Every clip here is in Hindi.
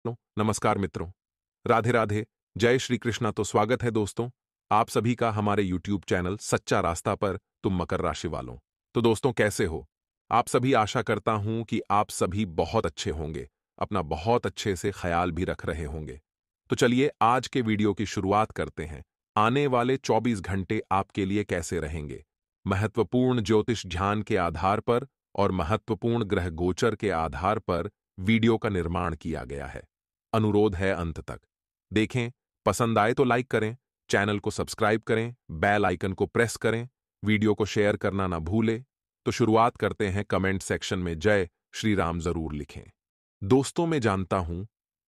नमस्कार मित्रों। राधे राधे। जय श्री कृष्णा। तो स्वागत है दोस्तों आप सभी का हमारे YouTube चैनल सच्चा रास्ता पर तुम मकर राशि वालों। तो दोस्तों कैसे हो आप सभी। आशा करता हूं कि आप सभी बहुत अच्छे होंगे, अपना बहुत अच्छे से ख्याल भी रख रहे होंगे। तो चलिए आज के वीडियो की शुरुआत करते हैं। आने वाले 24 घंटे आपके लिए कैसे रहेंगे, महत्वपूर्ण ज्योतिष ध्यान के आधार पर और महत्वपूर्ण ग्रह गोचर के आधार पर वीडियो का निर्माण किया गया है। अनुरोध है अंत तक देखें। पसंद आए तो लाइक करें, चैनल को सब्सक्राइब करें, बेल आइकन को प्रेस करें, वीडियो को शेयर करना ना भूलें। तो शुरुआत करते हैं। कमेंट सेक्शन में जय श्री राम जरूर लिखें। दोस्तों मैं जानता हूं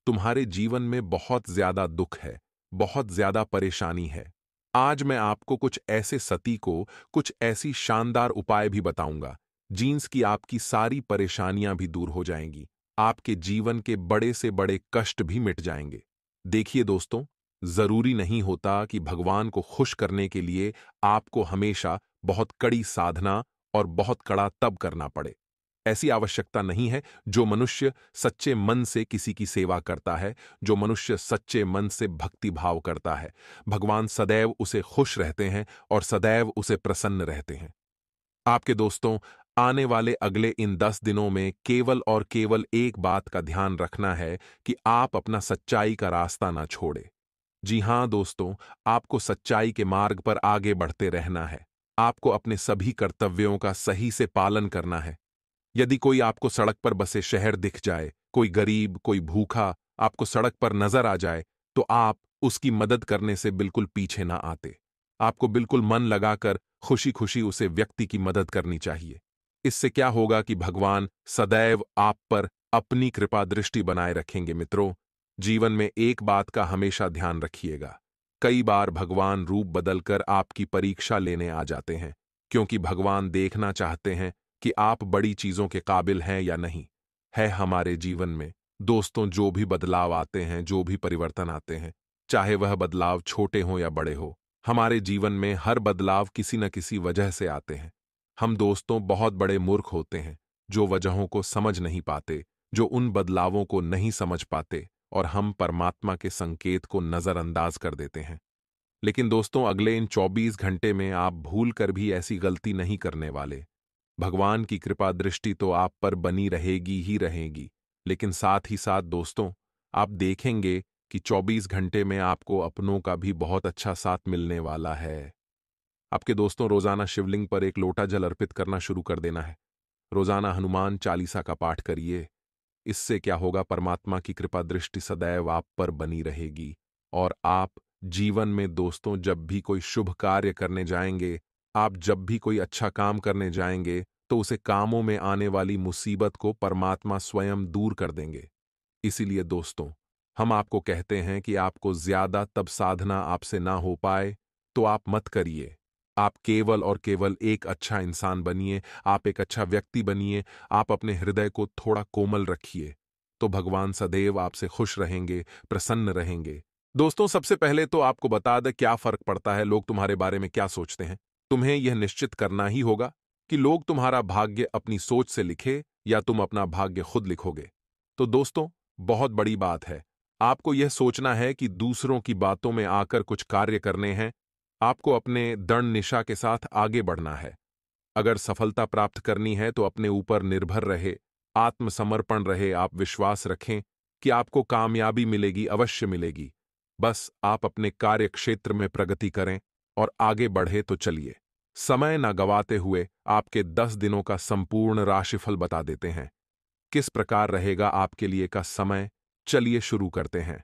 तुम्हारे जीवन में बहुत ज्यादा दुख है, बहुत ज्यादा परेशानी है। आज मैं आपको कुछ ऐसे सती को, कुछ ऐसी शानदार उपाय भी बताऊंगा जीन्स की आपकी सारी परेशानियां भी दूर हो जाएंगी, आपके जीवन के बड़े से बड़े कष्ट भी मिट जाएंगे। देखिए दोस्तों, जरूरी नहीं होता कि भगवान को खुश करने के लिए आपको हमेशा बहुत कड़ी साधना और बहुत कड़ा तप करना पड़े। ऐसी आवश्यकता नहीं है। जो मनुष्य सच्चे मन से किसी की सेवा करता है, जो मनुष्य सच्चे मन से भक्ति भाव करता है, भगवान सदैव उसे खुश रहते हैं और सदैव उसे प्रसन्न रहते हैं। आपके दोस्तों, आने वाले अगले इन 10 दिनों में केवल और केवल एक बात का ध्यान रखना है कि आप अपना सच्चाई का रास्ता ना छोड़े। जी हां दोस्तों, आपको सच्चाई के मार्ग पर आगे बढ़ते रहना है। आपको अपने सभी कर्तव्यों का सही से पालन करना है। यदि कोई आपको सड़क पर बसे शहर दिख जाए, कोई गरीब, कोई भूखा आपको सड़क पर नजर आ जाए, तो आप उसकी मदद करने से बिल्कुल पीछे ना आते। आपको बिल्कुल मन लगाकर खुशी खुशी उसे व्यक्ति की मदद करनी चाहिए। इससे क्या होगा कि भगवान सदैव आप पर अपनी कृपा दृष्टि बनाए रखेंगे। मित्रों, जीवन में एक बात का हमेशा ध्यान रखिएगा। कई बार भगवान रूप बदलकर आपकी परीक्षा लेने आ जाते हैं, क्योंकि भगवान देखना चाहते हैं कि आप बड़ी चीजों के काबिल हैं या नहीं। है हमारे जीवन में दोस्तों जो भी बदलाव आते हैं, जो भी परिवर्तन आते हैं, चाहे वह बदलाव छोटे हों या बड़े हो, हमारे जीवन में हर बदलाव किसी न किसी वजह से आते हैं। हम दोस्तों बहुत बड़े मूर्ख होते हैं जो वजहों को समझ नहीं पाते, जो उन बदलावों को नहीं समझ पाते और हम परमात्मा के संकेत को नजरअंदाज कर देते हैं। लेकिन दोस्तों, अगले इन 24 घंटे में आप भूल कर भी ऐसी गलती नहीं करने वाले। भगवान की कृपा दृष्टि तो आप पर बनी रहेगी ही रहेगी, लेकिन साथ ही साथ दोस्तों, आप देखेंगे कि 24 घंटे में आपको अपनों का भी बहुत अच्छा साथ मिलने वाला है। आपके दोस्तों, रोजाना शिवलिंग पर एक लोटा जल अर्पित करना शुरू कर देना है। रोजाना हनुमान चालीसा का पाठ करिए। इससे क्या होगा, परमात्मा की कृपा दृष्टि सदैव आप पर बनी रहेगी और आप जीवन में दोस्तों जब भी कोई शुभ कार्य करने जाएंगे, आप जब भी कोई अच्छा काम करने जाएंगे, तो उसे कामों में आने वाली मुसीबत को परमात्मा स्वयं दूर कर देंगे। इसीलिए दोस्तों, हम आपको कहते हैं कि आपको ज्यादा तब साधना आपसे ना हो पाए तो आप मत करिए। आप केवल और केवल एक अच्छा इंसान बनिए, आप एक अच्छा व्यक्ति बनिए, आप अपने हृदय को थोड़ा कोमल रखिए, तो भगवान सदैव आपसे खुश रहेंगे, प्रसन्न रहेंगे। दोस्तों, सबसे पहले तो आपको बता दें क्या फर्क पड़ता है लोग तुम्हारे बारे में क्या सोचते हैं। तुम्हें यह निश्चित करना ही होगा कि लोग तुम्हारा भाग्य अपनी सोच से लिखे या तुम अपना भाग्य खुद लिखोगे। तो दोस्तों, बहुत बड़ी बात है। आपको यह सोचना है कि दूसरों की बातों में आकर कुछ कार्य करने हैं। आपको अपने दृढ़ निशा के साथ आगे बढ़ना है। अगर सफलता प्राप्त करनी है तो अपने ऊपर निर्भर रहे, आत्मसमर्पण रहे। आप विश्वास रखें कि आपको कामयाबी मिलेगी, अवश्य मिलेगी। बस आप अपने कार्य क्षेत्र में प्रगति करें और आगे बढ़े तो चलिए। समय न गवाते हुए आपके 10 दिनों का संपूर्ण राशिफल बता देते हैं। किस प्रकार रहेगा आपके लिए का समय, चलिए शुरू करते हैं।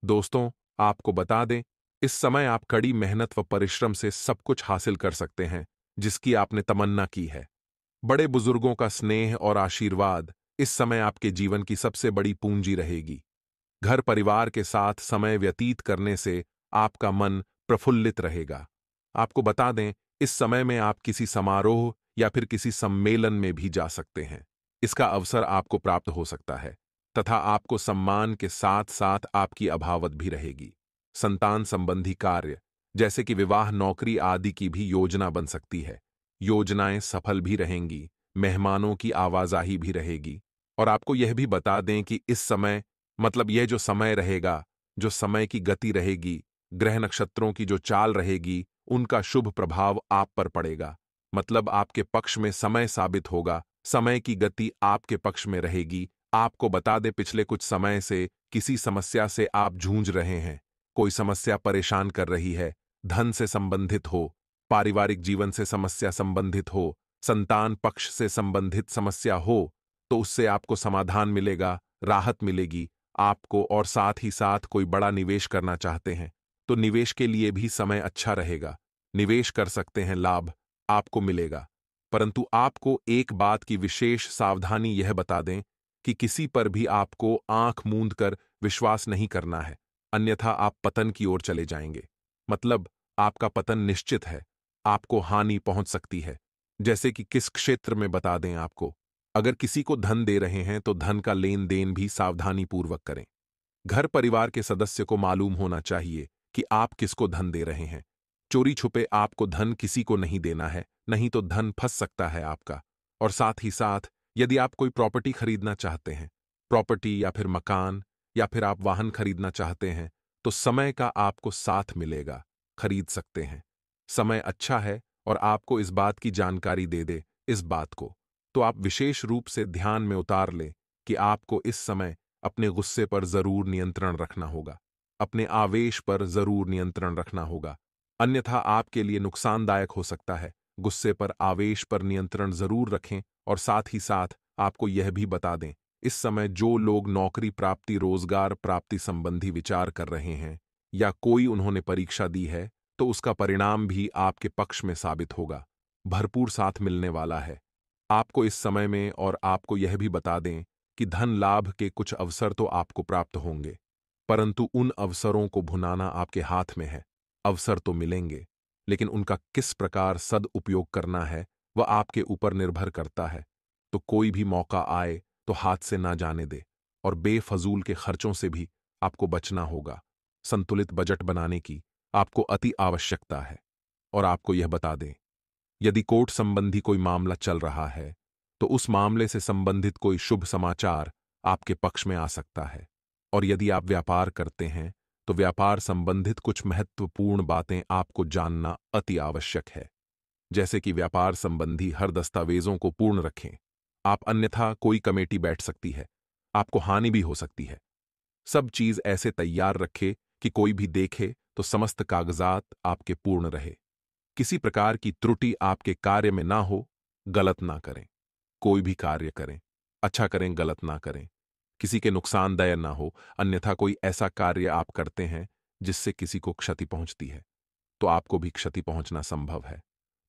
दोस्तों, आपको बता दें, इस समय आप कड़ी मेहनत व परिश्रम से सब कुछ हासिल कर सकते हैं जिसकी आपने तमन्ना की है। बड़े बुजुर्गों का स्नेह और आशीर्वाद इस समय आपके जीवन की सबसे बड़ी पूंजी रहेगी। घर परिवार के साथ समय व्यतीत करने से आपका मन प्रफुल्लित रहेगा। आपको बता दें, इस समय में आप किसी समारोह या फिर किसी सम्मेलन में भी जा सकते हैं। इसका अवसर आपको प्राप्त हो सकता है तथा आपको सम्मान के साथ साथ आपकी अभावत भी रहेगी। संतान संबंधी कार्य जैसे कि विवाह, नौकरी आदि की भी योजना बन सकती है। योजनाएं सफल भी रहेंगी, मेहमानों की आवाजाही भी रहेगी। और आपको यह भी बता दें कि इस समय मतलब यह जो समय रहेगा, जो समय की गति रहेगी, ग्रह नक्षत्रों की जो चाल रहेगी, उनका शुभ प्रभाव आप पर पड़ेगा। मतलब आपके पक्ष में समय साबित होगा, समय की गति आपके पक्ष में रहेगी। आपको बता दे, पिछले कुछ समय से किसी समस्या से आप जूझ रहे हैं, कोई समस्या परेशान कर रही है, धन से संबंधित हो, पारिवारिक जीवन से समस्या संबंधित हो, संतान पक्ष से संबंधित समस्या हो, तो उससे आपको समाधान मिलेगा, राहत मिलेगी आपको। और साथ ही साथ कोई बड़ा निवेश करना चाहते हैं तो निवेश के लिए भी समय अच्छा रहेगा, निवेश कर सकते हैं, लाभ आपको मिलेगा। परंतु आपको एक बात की विशेष सावधानी यह बता दें कि किसी पर भी आपको आंख मूंद कर विश्वास नहीं करना है, अन्यथा आप पतन की ओर चले जाएंगे। मतलब आपका पतन निश्चित है, आपको हानि पहुंच सकती है। जैसे कि किस क्षेत्र में बता दें आपको, अगर किसी को धन दे रहे हैं तो धन का लेन देन भी सावधानी पूर्वक करें। घर परिवार के सदस्य को मालूम होना चाहिए कि आप किसको धन दे रहे हैं। चोरी छुपे आपको धन किसी को नहीं देना है, नहीं तो धन फंस सकता है आपका। और साथ ही साथ यदि आप कोई प्रॉपर्टी खरीदना चाहते हैं, प्रॉपर्टी या फिर मकान या फिर आप वाहन खरीदना चाहते हैं, तो समय का आपको साथ मिलेगा, खरीद सकते हैं। समय अच्छा है और आपको इस बात की जानकारी दे दे इस बात को, तो आप विशेष रूप से ध्यान में उतार लें कि आपको इस समय अपने गुस्से पर जरूर नियंत्रण रखना होगा, अपने आवेश पर जरूर नियंत्रण रखना होगा, अन्यथा आपके लिए नुकसानदायक हो सकता है। गुस्से पर, आवेश पर नियंत्रण जरूर रखें। और साथ ही साथ आपको यह भी बता दें, इस समय जो लोग नौकरी प्राप्ति, रोजगार प्राप्ति संबंधी विचार कर रहे हैं या कोई उन्होंने परीक्षा दी है, तो उसका परिणाम भी आपके पक्ष में साबित होगा, भरपूर साथ मिलने वाला है आपको इस समय में। और आपको यह भी बता दें कि धन लाभ के कुछ अवसर तो आपको प्राप्त होंगे, परंतु उन अवसरों को भुनाना आपके हाथ में है। अवसर तो मिलेंगे, लेकिन उनका किस प्रकार सदुपयोग करना है वह आपके ऊपर निर्भर करता है। तो कोई भी मौका आए तो हाथ से ना जाने दे, और बेफजूल के खर्चों से भी आपको बचना होगा। संतुलित बजट बनाने की आपको अति आवश्यकता है। और आपको यह बता दें, यदि कोर्ट संबंधी कोई मामला चल रहा है तो उस मामले से संबंधित कोई शुभ समाचार आपके पक्ष में आ सकता है। और यदि आप व्यापार करते हैं तो व्यापार संबंधित कुछ महत्वपूर्ण बातें आपको जानना अति आवश्यक है। जैसे कि व्यापार संबंधी हर दस्तावेजों को पूर्ण रखें आप, अन्यथा कोई कमेटी बैठ सकती है, आपको हानि भी हो सकती है। सब चीज ऐसे तैयार रखे कि कोई भी देखे तो समस्त कागजात आपके पूर्ण रहे, किसी प्रकार की त्रुटि आपके कार्य में ना हो। गलत ना करें, कोई भी कार्य करें, अच्छा करें, गलत ना करें, किसी के नुकसानदेह ना हो, अन्यथा कोई ऐसा कार्य आप करते हैं जिससे किसी को क्षति पहुंचती है, तो आपको भी क्षति पहुंचना संभव है।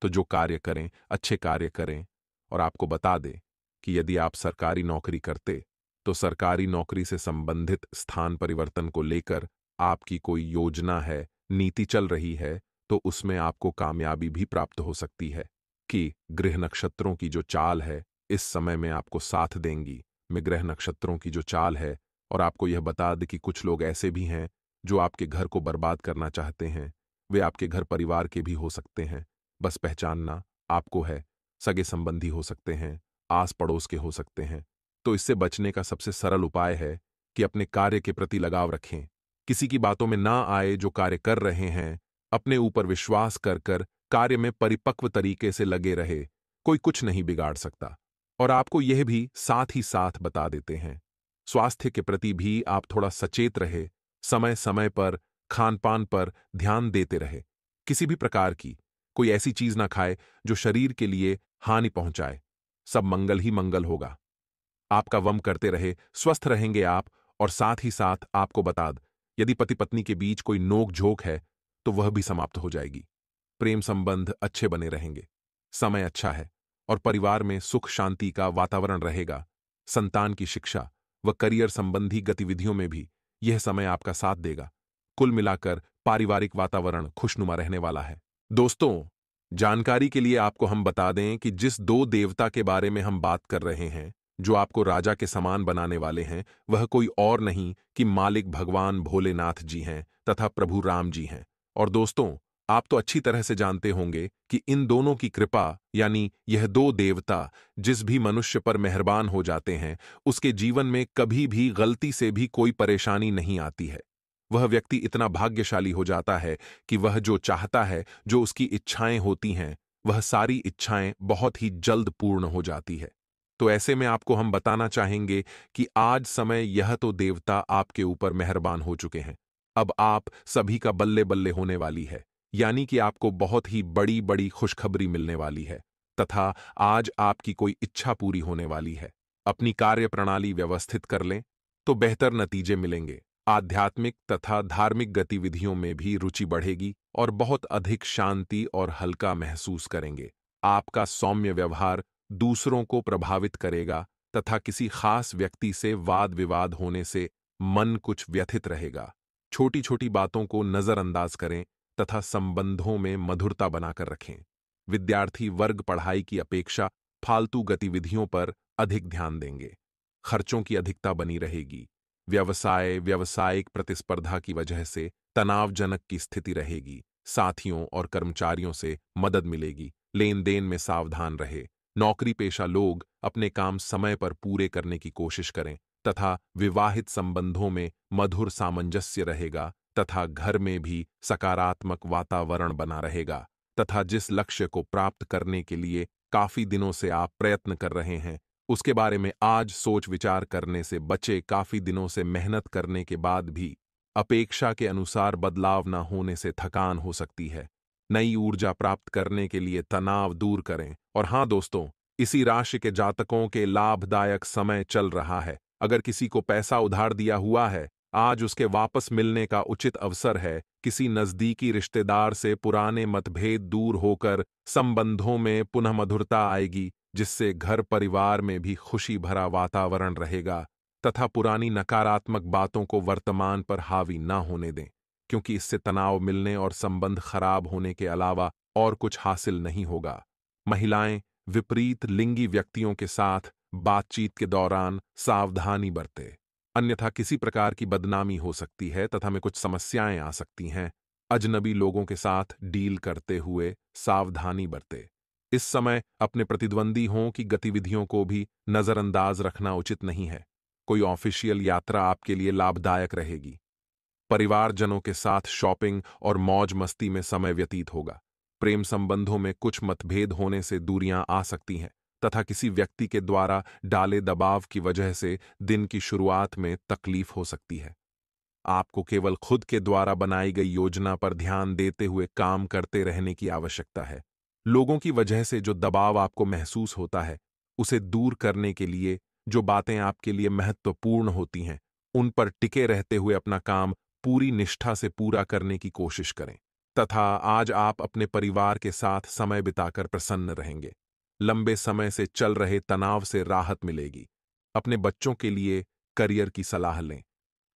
तो जो कार्य करें, अच्छे कार्य करें। और आपको बता दें कि यदि आप सरकारी नौकरी करते तो सरकारी नौकरी से संबंधित स्थान परिवर्तन को लेकर आपकी कोई योजना है, नीति चल रही है, तो उसमें आपको कामयाबी भी प्राप्त हो सकती है। कि गृह नक्षत्रों की जो चाल है इस समय में आपको साथ देंगी, में ग्रह नक्षत्रों की जो चाल है। और आपको यह बता दें कि कुछ लोग ऐसे भी हैं जो आपके घर को बर्बाद करना चाहते हैं, वे आपके घर परिवार के भी हो सकते हैं, बस पहचानना आपको है। सगे संबंधी हो सकते हैं, आस पड़ोस के हो सकते हैं। तो इससे बचने का सबसे सरल उपाय है कि अपने कार्य के प्रति लगाव रखें, किसी की बातों में ना आए, जो कार्य कर रहे हैं अपने ऊपर विश्वास कर कर कार्य में परिपक्व तरीके से लगे रहे, कोई कुछ नहीं बिगाड़ सकता। और आपको यह भी साथ ही साथ बता देते हैं, स्वास्थ्य के प्रति भी आप थोड़ा सचेत रहे, समय समय पर खान पान पर ध्यान देते रहे, किसी भी प्रकार की कोई ऐसी चीज ना खाए जो शरीर के लिए हानि पहुंचाए। सब मंगल ही मंगल होगा, आपका वम करते रहे, स्वस्थ रहेंगे आप। और साथ ही साथ आपको बता द, यदि पति पत्नी के बीच कोई नोक झोंक है तो वह भी समाप्त हो जाएगी, प्रेम संबंध अच्छे बने रहेंगे, समय अच्छा है और परिवार में सुख शांति का वातावरण रहेगा। संतान की शिक्षा व करियर संबंधी गतिविधियों में भी यह समय आपका साथ देगा। कुल मिलाकर पारिवारिक वातावरण खुशनुमा रहने वाला है। दोस्तों, जानकारी के लिए आपको हम बता दें कि जिस दो देवता के बारे में हम बात कर रहे हैं, जो आपको राजा के समान बनाने वाले हैं, वह कोई और नहीं कि मालिक भगवान भोलेनाथ जी हैं तथा प्रभु राम जी हैं। और दोस्तों, आप तो अच्छी तरह से जानते होंगे कि इन दोनों की कृपा यानी यह दो देवता जिस भी मनुष्य पर मेहरबान हो जाते हैं उसके जीवन में कभी भी गलती से भी कोई परेशानी नहीं आती है। वह व्यक्ति इतना भाग्यशाली हो जाता है कि वह जो चाहता है, जो उसकी इच्छाएं होती हैं, वह सारी इच्छाएं बहुत ही जल्द पूर्ण हो जाती है। तो ऐसे में आपको हम बताना चाहेंगे कि आज समय यह तो देवता आपके ऊपर मेहरबान हो चुके हैं। अब आप सभी का बल्ले बल्ले होने वाली है, यानी कि आपको बहुत ही बड़ी बड़ी खुशखबरी मिलने वाली है तथा आज आपकी कोई इच्छा पूरी होने वाली है। अपनी कार्य प्रणाली व्यवस्थित कर लें तो बेहतर नतीजे मिलेंगे। आध्यात्मिक तथा धार्मिक गतिविधियों में भी रुचि बढ़ेगी और बहुत अधिक शांति और हल्का महसूस करेंगे। आपका सौम्य व्यवहार दूसरों को प्रभावित करेगा तथा किसी खास व्यक्ति से वाद विवाद होने से मन कुछ व्यथित रहेगा। छोटी छोटी बातों को नजरअंदाज करें तथा संबंधों में मधुरता बनाकर रखें। विद्यार्थी वर्ग पढ़ाई की अपेक्षा फालतू गतिविधियों पर अधिक ध्यान देंगे। खर्चों की अधिकता बनी रहेगी। व्यावसायिक प्रतिस्पर्धा की वजह से तनावजनक की स्थिति रहेगी। साथियों और कर्मचारियों से मदद मिलेगी। लेन देन में सावधान रहे। नौकरी पेशा लोग अपने काम समय पर पूरे करने की कोशिश करें तथा विवाहित संबंधों में मधुर सामंजस्य रहेगा तथा घर में भी सकारात्मक वातावरण बना रहेगा तथा जिस लक्ष्य को प्राप्त करने के लिए काफी दिनों से आप प्रयत्न कर रहे हैं उसके बारे में आज सोच विचार करने से बचे। काफी दिनों से मेहनत करने के बाद भी अपेक्षा के अनुसार बदलाव न होने से थकान हो सकती है। नई ऊर्जा प्राप्त करने के लिए तनाव दूर करें। और हाँ दोस्तों, इसी राशि के जातकों के लाभदायक समय चल रहा है। अगर किसी को पैसा उधार दिया हुआ है, आज उसके वापस मिलने का उचित अवसर है। किसी नजदीकी रिश्तेदार से पुराने मतभेद दूर होकर संबंधों में पुनः मधुरता आएगी, जिससे घर परिवार में भी खुशी भरा वातावरण रहेगा तथा पुरानी नकारात्मक बातों को वर्तमान पर हावी न होने दें, क्योंकि इससे तनाव मिलने और संबंध खराब होने के अलावा और कुछ हासिल नहीं होगा। महिलाएं विपरीत लिंगी व्यक्तियों के साथ बातचीत के दौरान सावधानी बरतें, अन्यथा किसी प्रकार की बदनामी हो सकती है तथा में कुछ समस्याएं आ सकती हैं। अजनबी लोगों के साथ डील करते हुए सावधानी बरतें। इस समय अपने प्रतिद्वंदी हों की गतिविधियों को भी नजरअंदाज रखना उचित नहीं है। कोई ऑफिशियल यात्रा आपके लिए लाभदायक रहेगी। परिवारजनों के साथ शॉपिंग और मौज मस्ती में समय व्यतीत होगा। प्रेम संबंधों में कुछ मतभेद होने से दूरियां आ सकती हैं तथा किसी व्यक्ति के द्वारा डाले दबाव की वजह से दिन की शुरुआत में तकलीफ हो सकती है। आपको केवल खुद के द्वारा बनाई गई योजना पर ध्यान देते हुए काम करते रहने की आवश्यकता है। लोगों की वजह से जो दबाव आपको महसूस होता है, उसे दूर करने के लिए जो बातें आपके लिए महत्वपूर्ण होती हैं, उन पर टिके रहते हुए अपना काम पूरी निष्ठा से पूरा करने की कोशिश करें तथा आज आप अपने परिवार के साथ समय बिताकर प्रसन्न रहेंगे। लंबे समय से चल रहे तनाव से राहत मिलेगी। अपने बच्चों के लिए करियर की सलाह लें।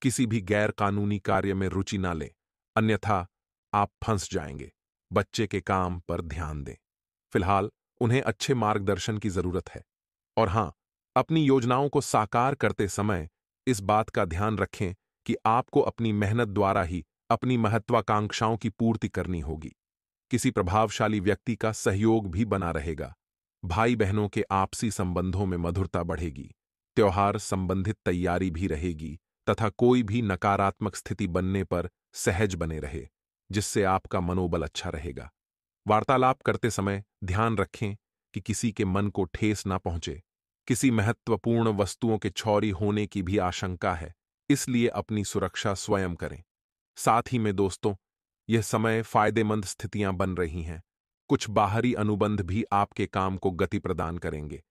किसी भी गैर कानूनी कार्य में रुचि ना लें, अन्यथा आप फंस जाएंगे। बच्चे के काम पर ध्यान दें। फिलहाल उन्हें अच्छे मार्गदर्शन की जरूरत है। और हां, अपनी योजनाओं को साकार करते समय इस बात का ध्यान रखें कि आपको अपनी मेहनत द्वारा ही अपनी महत्वाकांक्षाओं की पूर्ति करनी होगी। किसी प्रभावशाली व्यक्ति का सहयोग भी बना रहेगा। भाई बहनों के आपसी संबंधों में मधुरता बढ़ेगी। त्योहार संबंधित तैयारी भी रहेगी तथा कोई भी नकारात्मक स्थिति बनने पर सहज बने रहे, जिससे आपका मनोबल अच्छा रहेगा। वार्तालाप करते समय ध्यान रखें कि किसी के मन को ठेस ना पहुंचे। किसी महत्वपूर्ण वस्तुओं के चोरी होने की भी आशंका है, इसलिए अपनी सुरक्षा स्वयं करें। साथ ही में दोस्तों, यह समय फायदेमंद स्थितियां बन रही हैं। कुछ बाहरी अनुबंध भी आपके काम को गति प्रदान करेंगे,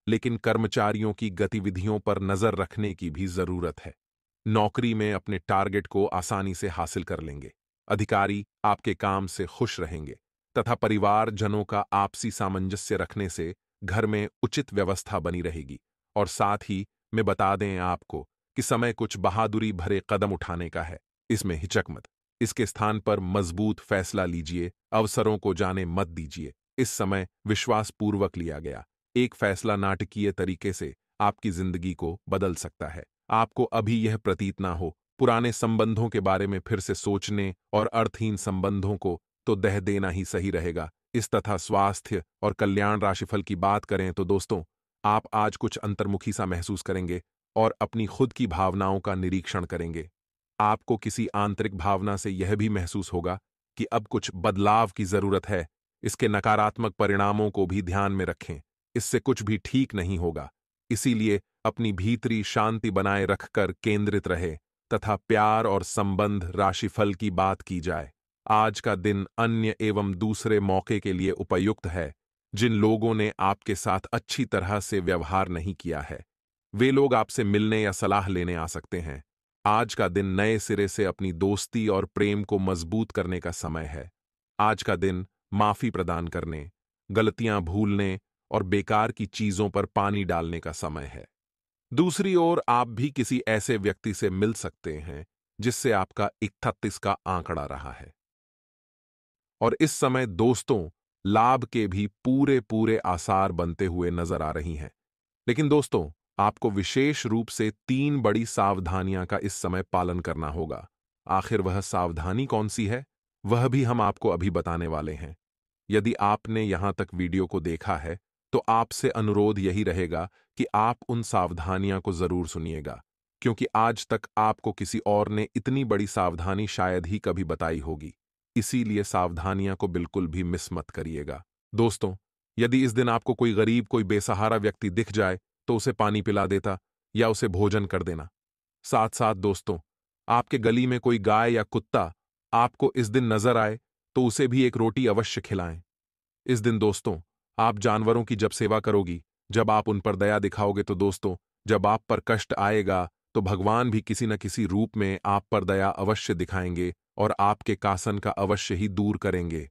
लेकिन कर्मचारियों की गतिविधियों पर नजर रखने की भी जरूरत है। नौकरी में अपने टारगेट को आसानी से हासिल कर लेंगे। अधिकारी आपके काम से खुश रहेंगे तथा परिवारजनों का आपसी सामंजस्य रखने से घर में उचित व्यवस्था बनी रहेगी। और साथ ही में बता दें आपको कि समय कुछ बहादुरी भरे कदम उठाने का है। इसमें हिचक मत। इसके स्थान पर मजबूत फैसला लीजिए। अवसरों को जाने मत दीजिए। इस समय विश्वासपूर्वक लिया गया एक फैसला नाटकीय तरीके से आपकी जिंदगी को बदल सकता है। आपको अभी यह प्रतीत ना हो पुराने संबंधों के बारे में फिर से सोचने और अर्थहीन संबंधों को तो दह देना ही सही रहेगा। इस तथा स्वास्थ्य और कल्याण राशिफल की बात करें तो दोस्तों, आप आज कुछ अंतर्मुखी सा महसूस करेंगे और अपनी खुद की भावनाओं का निरीक्षण करेंगे। आपको किसी आंतरिक भावना से यह भी महसूस होगा कि अब कुछ बदलाव की जरूरत है। इसके नकारात्मक परिणामों को भी ध्यान में रखें, इससे कुछ भी ठीक नहीं होगा। इसीलिए अपनी भीतरी शांति बनाए रखकर केंद्रित रहे तथा प्यार और संबंध राशिफल की बात की जाए। आज का दिन अन्य एवं दूसरे मौके के लिए उपयुक्त है। जिन लोगों ने आपके साथ अच्छी तरह से व्यवहार नहीं किया है, वे लोग आपसे मिलने या सलाह लेने आ सकते हैं। आज का दिन नए सिरे से अपनी दोस्ती और प्रेम को मजबूत करने का समय है। आज का दिन माफी प्रदान करने, गलतियां भूलने और बेकार की चीजों पर पानी डालने का समय है। दूसरी ओर आप भी किसी ऐसे व्यक्ति से मिल सकते हैं जिससे आपका 31 का आंकड़ा रहा है और इस समय दोस्तों, लाभ के भी पूरे पूरे आसार बनते हुए नजर आ रही हैं। लेकिन दोस्तों, आपको विशेष रूप से 3 बड़ी सावधानियां का इस समय पालन करना होगा। आखिर वह सावधानी कौन सी है, वह भी हम आपको अभी बताने वाले हैं। यदि आपने यहां तक वीडियो को देखा है तो आपसे अनुरोध यही रहेगा कि आप उन सावधानियां को जरूर सुनिएगा, क्योंकि आज तक आपको किसी और ने इतनी बड़ी सावधानी शायद ही कभी बताई होगी। इसीलिए सावधानियां को बिल्कुल भी मिस मत करिएगा। दोस्तों, यदि इस दिन आपको कोई गरीब, कोई बेसहारा व्यक्ति दिख जाए तो उसे पानी पिला देता या उसे भोजन कर देना। साथ साथ दोस्तों, आपके गली में कोई गाय या कुत्ता आपको इस दिन नजर आए तो उसे भी एक रोटी अवश्य खिलाएं। इस दिन दोस्तों, आप जानवरों की जब सेवा करोगी, जब आप उन पर दया दिखाओगे तो दोस्तों, जब आप पर कष्ट आएगा तो भगवान भी किसी न किसी रूप में आप पर दया अवश्य दिखाएंगे और आपके कासन का अवश्य ही दूर करेंगे।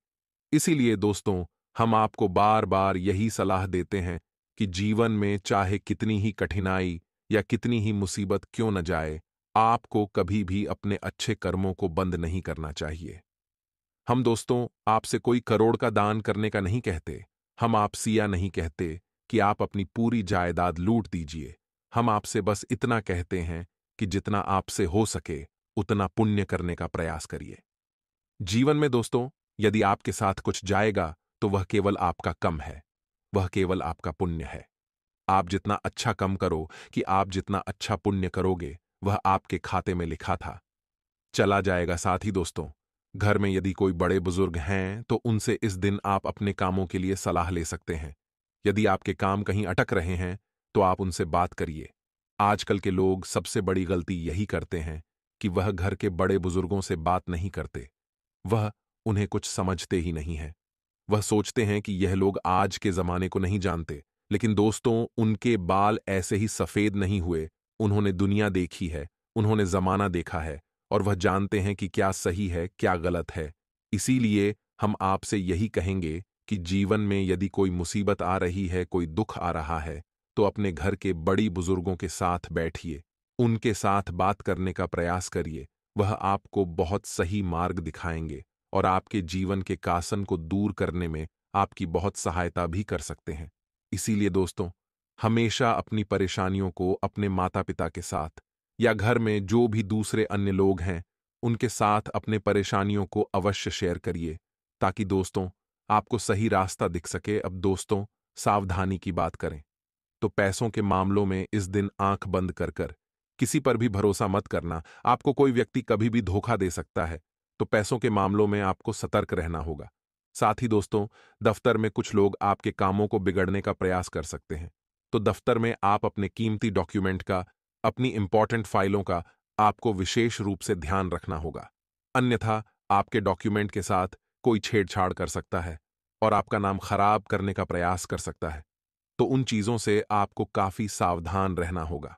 इसीलिए दोस्तों, हम आपको बार बार यही सलाह देते हैं कि जीवन में चाहे कितनी ही कठिनाई या कितनी ही मुसीबत क्यों न जाए, आपको कभी भी अपने अच्छे कर्मों को बंद नहीं करना चाहिए। हम दोस्तों आपसे कोई करोड़ का दान करने का नहीं कहते, हम आपसे यह नहीं कहते कि आप अपनी पूरी जायदाद लूट दीजिए। हम आपसे बस इतना कहते हैं कि जितना आपसे हो सके उतना पुण्य करने का प्रयास करिए। जीवन में दोस्तों, यदि आपके साथ कुछ जाएगा तो वह केवल आपका कम है, वह केवल आपका पुण्य है। आप जितना अच्छा कम करो कि आप जितना अच्छा पुण्य करोगे, वह आपके खाते में लिखा था, चला जाएगा। साथ ही दोस्तों, घर में यदि कोई बड़े बुजुर्ग हैं तो उनसे इस दिन आप अपने कामों के लिए सलाह ले सकते हैं। यदि आपके काम कहीं अटक रहे हैं तो आप उनसे बात करिए। आजकल के लोग सबसे बड़ी गलती यही करते हैं कि वह घर के बड़े बुजुर्गों से बात नहीं करते। वह उन्हें कुछ समझते ही नहीं है। वह सोचते हैं कि यह लोग आज के जमाने को नहीं जानते, लेकिन दोस्तों, उनके बाल ऐसे ही सफेद नहीं हुए। उन्होंने दुनिया देखी है, उन्होंने जमाना देखा है और वह जानते हैं कि क्या सही है, क्या गलत है। इसीलिए हम आपसे यही कहेंगे कि जीवन में यदि कोई मुसीबत आ रही है, कोई दुख आ रहा है, तो अपने घर के बड़ी बुजुर्गों के साथ बैठिए, उनके साथ बात करने का प्रयास करिए। वह आपको बहुत सही मार्ग दिखाएंगे और आपके जीवन के कासन को दूर करने में आपकी बहुत सहायता भी कर सकते हैं। इसीलिए दोस्तों, हमेशा अपनी परेशानियों को अपने माता पिता के साथ या घर में जो भी दूसरे अन्य लोग हैं, उनके साथ अपने परेशानियों को अवश्य शेयर करिए, ताकि दोस्तों आपको सही रास्ता दिख सके। अब दोस्तों, सावधानी की बात करें तो पैसों के मामलों में इस दिन आंख बंद कर कर किसी पर भी भरोसा मत करना। आपको कोई व्यक्ति कभी भी धोखा दे सकता है, तो पैसों के मामलों में आपको सतर्क रहना होगा। साथ ही दोस्तों, दफ्तर में कुछ लोग आपके कामों को बिगड़ने का प्रयास कर सकते हैं, तो दफ्तर में आप अपने कीमती डॉक्यूमेंट का, अपनी इंपॉर्टेंट फाइलों का आपको विशेष रूप से ध्यान रखना होगा। अन्यथा आपके डॉक्यूमेंट के साथ कोई छेड़छाड़ कर सकता है और आपका नाम खराब करने का प्रयास कर सकता है, तो उन चीजों से आपको काफी सावधान रहना होगा।